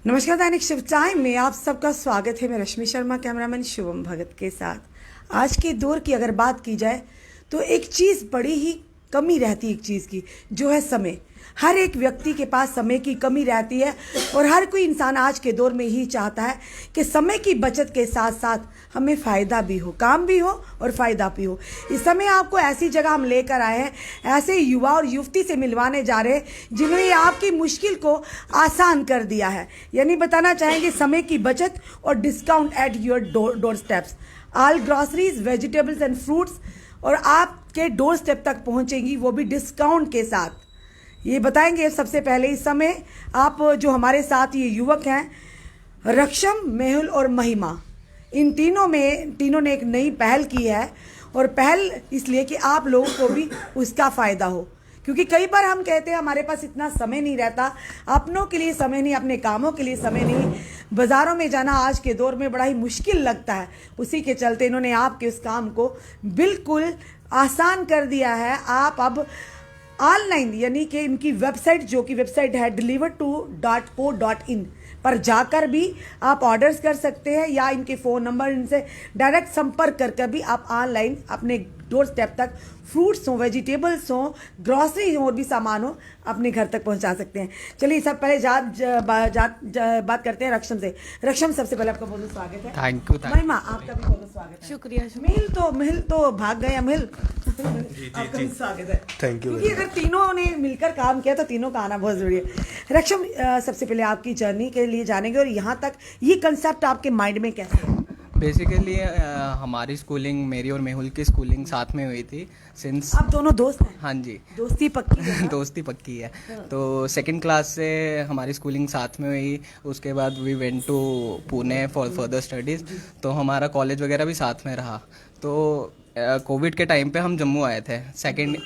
नमस्कार, दैनिक शिव टाइम में आप सबका स्वागत है। मैं रश्मि शर्मा, कैमरामैन शुभम भगत के साथ। आज के दौर की अगर बात की जाए तो एक चीज़ बड़ी ही कमी रहती है, एक चीज़ की, जो है समय। हर एक व्यक्ति के पास समय की कमी रहती है और हर कोई इंसान आज के दौर में ही चाहता है कि समय की बचत के साथ साथ हमें फ़ायदा भी हो, काम भी हो और फ़ायदा भी हो। इस समय आपको ऐसी जगह हम लेकर आए हैं, ऐसे युवा और युवती से मिलवाने जा रहे हैं जिन्होंने आपकी मुश्किल को आसान कर दिया है। यानी बताना चाहेंगे समय की बचत और discount at your door steps. All groceries, vegetables and fruits और आपके डोर स्टेप तक पहुंचेंगी, वो भी डिस्काउंट के साथ। ये बताएंगे सबसे पहले इस समय आप जो हमारे साथ ये युवक हैं, रक्षम, मेहुल और महिमा, इन तीनों ने एक नई पहल की है। और पहल इसलिए कि आप लोगों को भी उसका फ़ायदा हो, क्योंकि कई बार हम कहते हैं हमारे पास इतना समय नहीं रहता, अपनों के लिए समय नहीं, अपने कामों के लिए समय नहीं, बाज़ारों में जाना आज के दौर में बड़ा ही मुश्किल लगता है। उसी के चलते इन्होंने आपके उस काम को बिल्कुल आसान कर दिया है। आप अब ऑनलाइन, यानी कि इनकी वेबसाइट, जो कि वेबसाइट है deliver2.co.in पर जाकर भी आप ऑर्डर्स कर सकते हैं, या इनके फ़ोन नंबर, इनसे डायरेक्ट संपर्क कर भी आप ऑनलाइन अपने डोर स्टेप तक फ्रूट्स हो, वेजिटेबल्स हो, ग्रॉसरी हो और भी सामान हो, अपने घर तक पहुंचा सकते हैं। चलिए सब पहले बात करते हैं रक्षम से। रक्षम, सबसे पहले आपका बहुत बहुत स्वागत है। Thank you. महिमा, आपका भी बहुत बहुत स्वागत है। शुक्रिया। मिल तो भाग गया, मिल आपका भी स्वागत है। Thank you. क्योंकि अगर तीनों ने मिलकर काम किया तो तीनों का आना बहुत जरूरी है। रक्षम, सबसे पहले आपकी जर्नी के लिए जानेंगे और यहाँ तक ये कंसेप्ट आपके माइंड में कैसे है? बेसिकली हमारी स्कूलिंग, मेरी और मेहुल की स्कूलिंग साथ में हुई थी सिंस। आप दोनों दोस्त हैं? हाँ जी, दोस्ती पक्की है। दोस्ती पक्की है। तो सेकंड क्लास से हमारी स्कूलिंग साथ में हुई। उसके बाद we went to Pune for further studies. तो हमारा कॉलेज वगैरह भी साथ में रहा। तो कोविड के टाइम पे हम जम्मू आए थे, सेकेंड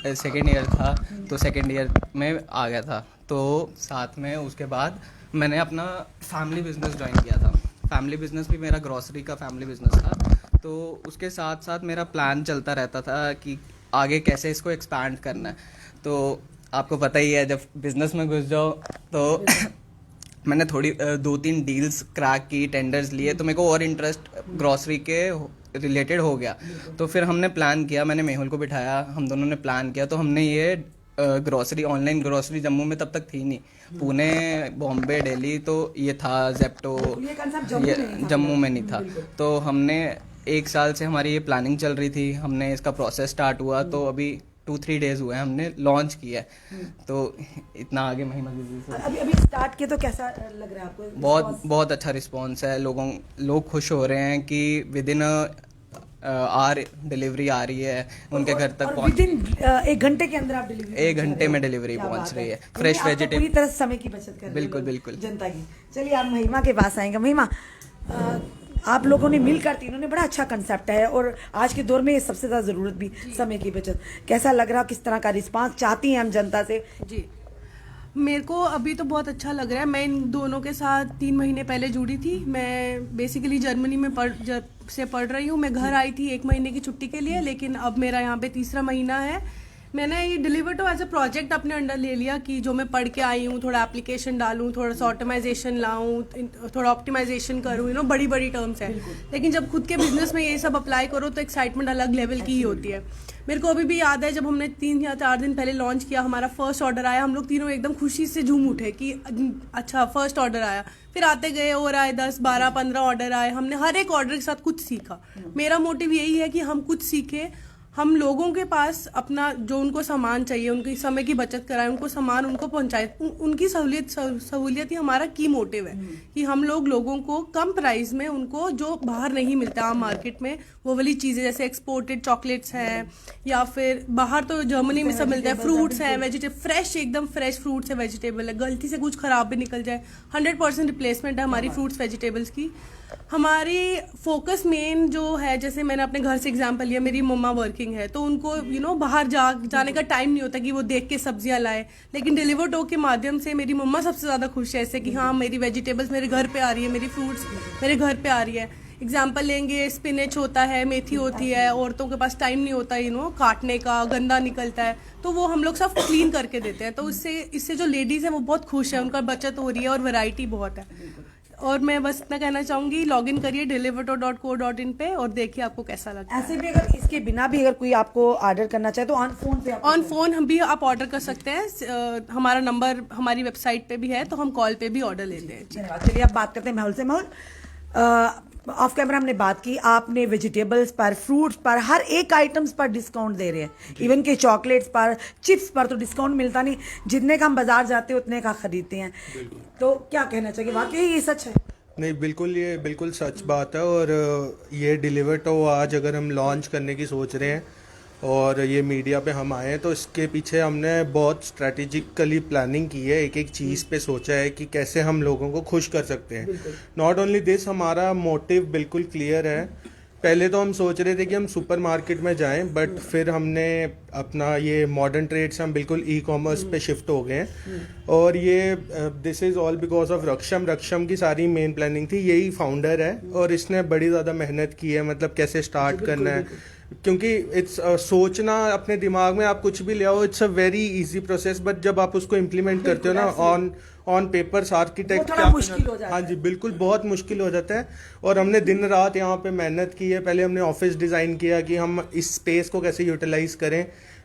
ईयर था, तो सेकेंड ईयर में आ गया था। तो साथ में उसके बाद मैंने अपना फैमिली बिजनेस ज्वाइन किया था। फैमिली बिजनेस भी मेरा ग्रॉसरी का फैमिली बिजनेस था। तो उसके साथ साथ मेरा प्लान चलता रहता था कि आगे कैसे इसको एक्सपैंड करना है। तो आपको पता ही है, जब बिजनेस में घुस जाओ तो मैंने थोड़ी 2-3 डील्स क्रैक की, टेंडर्स लिए, तो मेरे को और इंटरेस्ट ग्रॉसरी के रिलेटेड हो गया। तो फिर हमने प्लान किया, मैंने मेहुल को बिठाया, हम दोनों ने प्लान किया। तो हमने ये ग्रॉसरी, ऑनलाइन ग्रॉसरी जम्मू में तब तक थी नहीं, पुणे, बॉम्बे, दिल्ली, तो ये था जेप्टो, ये जम्मू में नहीं था। तो हमने 1 साल से हमारी ये प्लानिंग चल रही थी, हमने इसका प्रोसेस स्टार्ट हुआ। तो अभी 2-3 डेज हुए हमने लॉन्च किया है। तो इतना आगे महिमा दीदी से अभी स्टार्ट किया तो कैसा लग रहा है आपको? बहुत अच्छा रिस्पॉन्स है। लोग खुश हो रहे हैं कि विद इन आर डिलीवरी आ रही है उनके घर तक पहुंच। विद इन 1 घंटे के अंदर आप डिलीवरी? 1 घंटे में डिलीवरी पहुंच रही है। फ्रेश वेजिटेबल, पूरी तरह समय की बचत कर रही है बिल्कुल जनता की। चलिए आप महिमा के पास आएंगे। महिमा, आप लोगों ने मिलकर, तीनों ने, बड़ा अच्छा कंसेप्ट है और आज के दौर में ये सबसे ज़्यादा ज़रूरत भी समय की बचत। कैसा लग रहा, किस तरह का रिस्पांस चाहती हैं हम जनता से? जी, मेरे को अभी तो बहुत अच्छा लग रहा है। मैं इन दोनों के साथ 3 महीने पहले जुड़ी थी। मैं बेसिकली जर्मनी में पढ़ रही हूँ। मैं घर आई थी 1 महीने की छुट्टी के लिए, लेकिन अब मेरा यहाँ पे 3रा महीना है। मैंने ये deliver to as a project अपने अंडर ले लिया कि जो मैं पढ़ के आई हूँ, थोड़ा एप्लीकेशन डालूँ, थोड़ा सा ऑटोमाइजेशन लाऊँ, थोड़ा ऑप्टिमाइजेशन करूँ, बड़ी टर्म्स है। लेकिन जब खुद के बिजनेस में ये सब अप्लाई करो तो एक्साइटमेंट अलग लेवल की ही होती है। मेरे को अभी भी याद है, जब हमने 3 या 4 दिन पहले लॉन्च किया, हमारा फर्स्ट ऑर्डर आया, हम लोग तीनों एकदम खुशी से झूम उठे कि अच्छा फर्स्ट ऑर्डर आया। फिर आते गए और आए 10, 12, 15 ऑर्डर आए। हमने हर एक ऑर्डर के साथ कुछ सीखा। मेरा मोटिव यही है कि हम कुछ सीखें, हम लोगों के पास अपना जो उनको सामान चाहिए, उनकी समय की बचत कराएं, उनको सामान उनको पहुंचाएं। उनकी सहूलियत ही हमारा की मोटिव है कि हम लोगों को कम प्राइस में, उनको जो बाहर नहीं मिलता आम मार्केट में, वो वाली चीज़ें जैसे एक्सपोर्टेड चॉकलेट्स हैं, या फिर बाहर तो जर्मनी में सब मिलता है, फ्रूट्स हैं, वेजिटेबल फ्रेश, एकदम फ्रेश फ्रूट्स है, वेजिटेबल है, गलती से कुछ खराब भी निकल जाए 100% रिप्लेसमेंट है हमारी फ्रूट्स वेजिटेबल्स की। हमारी फोकस मेन जो है, जैसे मैंने अपने घर से एग्जांपल लिया, मेरी मम्मा वर्किंग है, तो उनको बाहर जाने का टाइम नहीं होता कि वो देख के सब्जियां लाए। लेकिन डिलीवर टो के माध्यम से मेरी मम्मा सबसे ज़्यादा खुश है ऐसे कि हाँ, मेरी वेजिटेबल्स मेरे घर पे आ रही है, मेरी फ्रूट्स मेरे घर पे आ रही है। एग्जाम्पल लेंगे, स्पिनच होता है, मेथी होती है, औरतों के पास टाइम नहीं होता काटने का, गंदा निकलता है, तो वो हम लोग सब क्लीन करके देते हैं। तो इससे जो लेडीज़ हैं वो बहुत खुश है, उनका बचत हो रही है और वैरायटी बहुत है। और मैं बस इतना कहना चाहूँगी, लॉगिन करिए deliverto.co.in पे और देखिए आपको कैसा लगता है। ऐसे भी अगर इसके बिना भी अगर कोई आपको ऑर्डर करना चाहे तो ऑन फोन पे ऑन फोन हम भी आप ऑर्डर कर सकते हैं। हमारा नंबर हमारी वेबसाइट पे भी है, तो हम कॉल पे भी ऑर्डर लेते हैं। धन्यवाद। चलिए अब बात करते हैं मेहुल से। मेहुल, ऑफ कैमरा हमने बात की, आपने वेजिटेबल्स पर, फ्रूट्स पर, हर एक आइटम्स पर डिस्काउंट दे रहे हैं। इवन के चॉकलेट्स पर, चिप्स पर तो डिस्काउंट मिलता नहीं, जितने का हम बाजार जाते हैं उतने का खरीदते हैं। तो क्या कहना चाहिए, वाकई ये सच है? नहीं, बिल्कुल, ये बिल्कुल सच बात है। और ये डिलीवरटो आज अगर हम लॉन्च करने की सोच रहे हैं और ये मीडिया पे हम आए हैं, तो इसके पीछे हमने बहुत स्ट्रेटेजिकली प्लानिंग की है। एक एक चीज़ पे सोचा है कि कैसे हम लोगों को खुश कर सकते हैं। नॉट ओनली दिस, हमारा मोटिव बिल्कुल क्लियर है। पहले तो हम सोच रहे थे कि हम सुपरमार्केट में जाएं, बट फिर हमने अपना ये मॉडर्न ट्रेड से हम बिल्कुल ई कॉमर्स पे शिफ्ट हो गए हैं। और ये this is all because of Raksham की सारी मेन प्लानिंग थी। यही फाउंडर है और इसने बड़ी ज़्यादा मेहनत की है, मतलब कैसे स्टार्ट करना है। क्योंकि इट्स सोचना अपने दिमाग में आप कुछ भी ले आओ, it's a very easy process, but जब आप उसको इम्प्लीमेंट करते हो ना ऑन पेपर्स, आर्किटेक्ट क्या, हाँ जी, बिल्कुल बहुत मुश्किल हो जाता है। और हमने दिन रात यहाँ पे मेहनत की है। पहले हमने ऑफिस डिज़ाइन किया कि हम इस स्पेस को कैसे यूटिलाइज करें,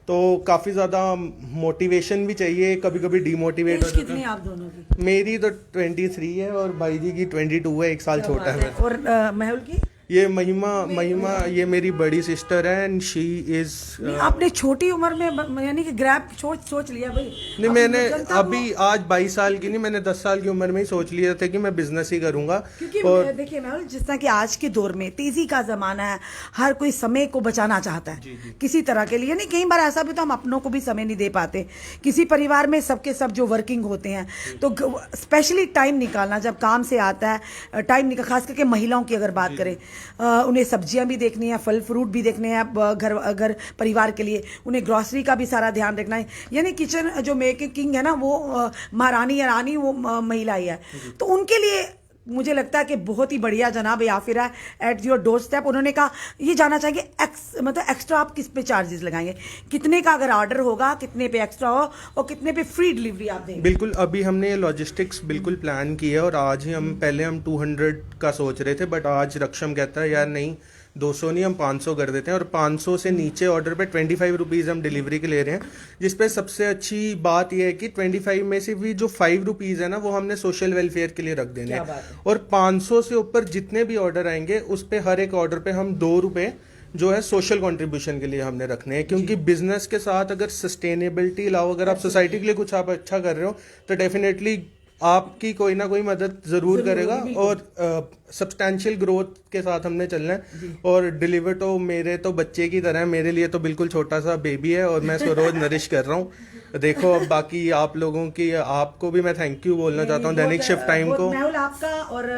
तो काफ़ी ज़्यादा मोटिवेशन भी चाहिए, कभी कभी डीमोटिवेट हो जाता है। कितनी आप दोनों की? मेरी तो 23 है और भाई जी की 22 है, 1 साल छोटा है। और मेहुल की? ये महिमा ये मेरी बड़ी सिस्टर है एंड शी इज। आपने छोटी उम्र में यानी कि ग्रैब सोच लिया भाई? नहीं, मैंने अभी आज 22 साल की नहीं, मैंने 10 साल की उम्र में ही सोच लिया था कि मैं बिजनेस ही करूंगा। क्योंकि और देखिए मेहुल, जिस तरह कि आज के दौर में तेजी का जमाना है, हर कोई समय को बचाना चाहता है किसी तरह के लिए। नहीं, कई बार ऐसा भी तो हम अपनों को भी समय नहीं दे पाते। किसी परिवार में सबके सब जो वर्किंग होते हैं, तो स्पेशली टाइम निकालना जब काम से आता है, टाइम निकाल, खास करके महिलाओं की अगर बात करें, उन्हें सब्जियां भी देखनी है, फल फ्रूट भी देखने हैं घर परिवार के लिए, उन्हें ग्रॉसरी का भी सारा ध्यान रखना है। यानी किचन जो मेकिंग है ना, वो महारानी या रानी वो महिला ही है। तो उनके लिए मुझे लगता है कि बहुत ही बढ़िया जनाब याफिरा एट योर डोर स्टेप। उन्होंने कहा ये जानना चाहिए मतलब एक्स्ट्रा आप किस पे चार्जेस लगाएंगे, कितने का अगर ऑर्डर होगा, कितने पे एक्स्ट्रा हो और कितने पे फ्री डिलीवरी आप देंगे? बिल्कुल, अभी हमने ये लॉजिस्टिक्स बिल्कुल प्लान की है। और आज ही पहले हम 200 का सोच रहे थे, बट आज रक्षम कहता है यार नहीं, 200 नहीं, हम 500 कर देते हैं। और 500 से नीचे ऑर्डर पे 25 रुपीज़ हम डिलीवरी के ले रहे हैं। जिसपे सबसे अच्छी बात यह है कि 25 में से भी जो 5 रुपीज़ है ना, वो हमने सोशल वेलफेयर के लिए रख देने हैं। और 500 से ऊपर जितने भी ऑर्डर आएंगे, उस पे हर एक ऑर्डर पे हम 2 रुपये जो है सोशल कंट्रीब्यूशन के लिए हमने रखने हैं। क्योंकि बिजनेस के साथ अगर सस्टेनेबिलिटी लाओ, अगर आप सोसाइटी के लिए कुछ आप अच्छा कर रहे हो, तो डेफिनेटली आपकी कोई ना कोई मदद जरूर करेगा। और सब्सटैंशियल ग्रोथ के साथ हमने चलना है। और डिलीवरटो मेरे तो बच्चे की तरह है, मेरे लिए तो बिल्कुल छोटा सा बेबी है और मैं इसको रोज नरिश कर रहा हूँ। देखो, अब बाकी आप लोगों की, आपको भी मैं थैंक यू बोलना चाहता हूँ, दैनिक शिफ्ट टाइम को। मेहुल, आपका और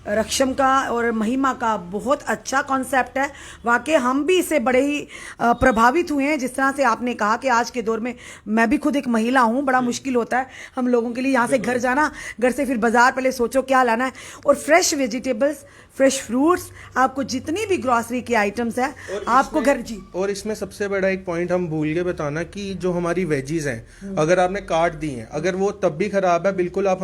रक्षम का और महिमा का बहुत अच्छा कॉन्सेप्ट है। वाकई हम भी इससे बड़े ही प्रभावित हुए हैं। जिस तरह से आपने कहा कि आज के दौर में, मैं भी खुद एक महिला हूं, बड़ा मुश्किल होता है हम लोगों के लिए यहाँ से घर जाना, घर से फिर बाजार, पहले सोचो क्या लाना है। और फ्रेश वेजिटेबल्स, फ्रेश फ्रूट्स, आपको जितनी भी ग्रॉसरी की आइटम्स है आपको घर जी। और इसमें सबसे बड़ा एक पॉइंट हम भूल गए बताना कि जो हमारी वेजीज हैं, अगर आपने काट दी हैं, अगर वो तब भी खराब है, बिल्कुल आप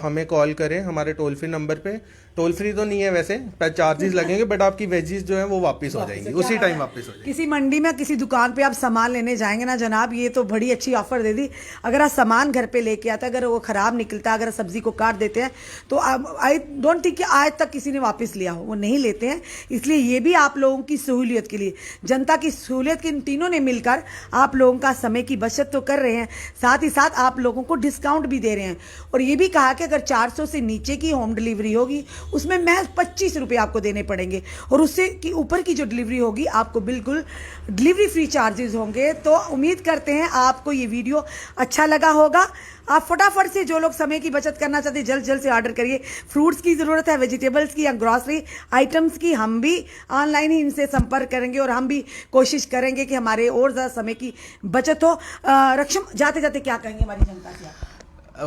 हमें कॉल करें हमारे टोल फ्री नंबर पे। टोल फ्री तो नहीं है वैसे, चार्जेस लगेंगे, बट आपकी वेजीज जो है वो वापस हो जाएंगी, उसी टाइम वापस हो जाएंगी। किसी मंडी में, किसी दुकान पे आप सामान लेने जाएंगे ना जनाब, ये तो बड़ी अच्छी ऑफर दे दी। अगर आप सामान घर पे लेके आते, अगर वो खराब निकलता, अगर सब्जी को काट देते हैं, तो आई डोंट थिंक कि आज तक किसी ने वापस लिया हो, वो नहीं लेते हैं। इसलिए ये भी आप लोगों की सहूलियत के लिए, जनता की सहूलियत के इन तीनों ने मिलकर आप लोगों का समय की बचत तो कर रहे हैं, साथ ही साथ आप लोगों को डिस्काउंट भी दे रहे हैं। और ये भी कहा कि अगर 400 से नीचे की होम डिलीवरी होगी, उसमें महज 25 रुपये आपको देने पड़ेंगे, और उससे की ऊपर की जो डिलीवरी होगी आपको बिल्कुल डिलीवरी फ्री चार्जेस होंगे। तो उम्मीद करते हैं आपको ये वीडियो अच्छा लगा होगा। आप फटाफट से, जो लोग समय की बचत करना चाहते हैं, जल्द से ऑर्डर करिए। फ्रूट्स की ज़रूरत है, वेजिटेबल्स की या ग्रॉसरी आइटम्स की, हम भी ऑनलाइन ही इनसे संपर्क करेंगे और हम भी कोशिश करेंगे कि हमारे और ज़्यादा समय की बचत हो। रक्षम, जाते जाते क्या कहेंगे हमारी जनता से आप?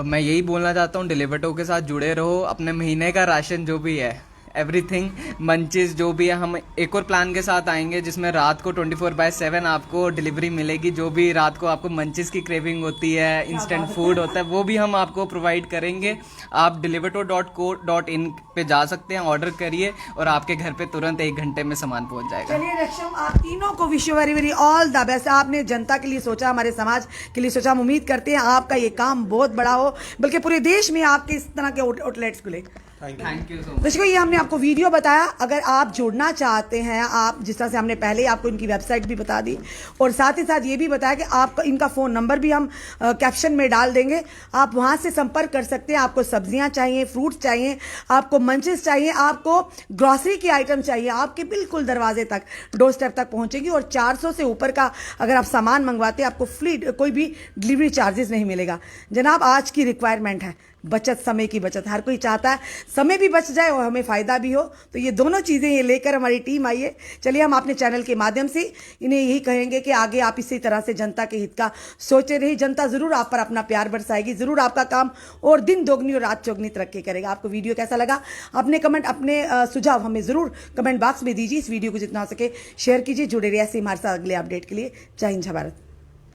मैं यही बोलना चाहता हूँ, डिलीवरटो के साथ जुड़े रहो, अपने महीने का राशन जो भी है एवरीथिंग मंचेस जो भी है। हम एक और प्लान के साथ आएंगे जिसमें रात को 24/7 आपको डिलीवरी मिलेगी। जो भी रात को आपको मंचेस की क्रेविंग होती है, इंस्टेंट फूड होता है, वो भी हम आपको प्रोवाइड करेंगे। आप deliverto.co.in पे जा सकते हैं, ऑर्डर करिए और आपके घर पे तुरंत 1 घंटे में सामान पहुंच जाएगा। चलिए रक्षम, आप तीनों को wish very very all the best. आपने जनता के लिए सोचा, हमारे समाज के लिए सोचा। हम उम्मीद करते हैं आपका ये काम बहुत बड़ा हो, बल्कि पूरे देश में आपके इस तरह के आउटलेट्स खुले। Thank you so much. दर्शकों, ये हमने आपको वीडियो बताया। अगर आप जुड़ना चाहते हैं, आप जिस तरह से हमने पहले आपको इनकी वेबसाइट भी बता दी और साथ ही साथ ये भी बताया कि आपका इनका फ़ोन नंबर भी हम कैप्शन में डाल देंगे। आप वहाँ से संपर्क कर सकते हैं। आपको सब्जियाँ चाहिए, फ्रूट्स चाहिए, आपको मंचेस चाहिए, आपको ग्रॉसरी की आइटम चाहिए, आपके बिल्कुल दरवाजे तक, डोर स्टेप तक पहुँचेगी। और 400 से ऊपर का अगर आप सामान मंगवाते हैं, आपको फ्री कोई भी डिलीवरी चार्जेस नहीं मिलेगा। जनाब, आज की रिक्वायरमेंट है बचत, समय की बचत। हर कोई चाहता है समय भी बच जाए और हमें फ़ायदा भी हो। तो ये दोनों चीज़ें ये लेकर हमारी टीम आई है। चलिए, हम अपने चैनल के माध्यम से इन्हें यही कहेंगे कि आगे आप इसी तरह से जनता के हित का सोचे रहिए। जनता ज़रूर आप पर अपना प्यार बरसाएगी, ज़रूर आपका काम और दिन दोगुनी और रात चौगुनी तरक्की करेगा। आपको वीडियो कैसा लगा? अपने कमेंट, अपने सुझाव हमें ज़रूर कमेंट बॉक्स में दीजिए। इस वीडियो को जितना हो सके शेयर कीजिए। जुड़े रहिए ऐसे हमारे साथ अगले अपडेट के लिए। जय हिंद, जय भारत।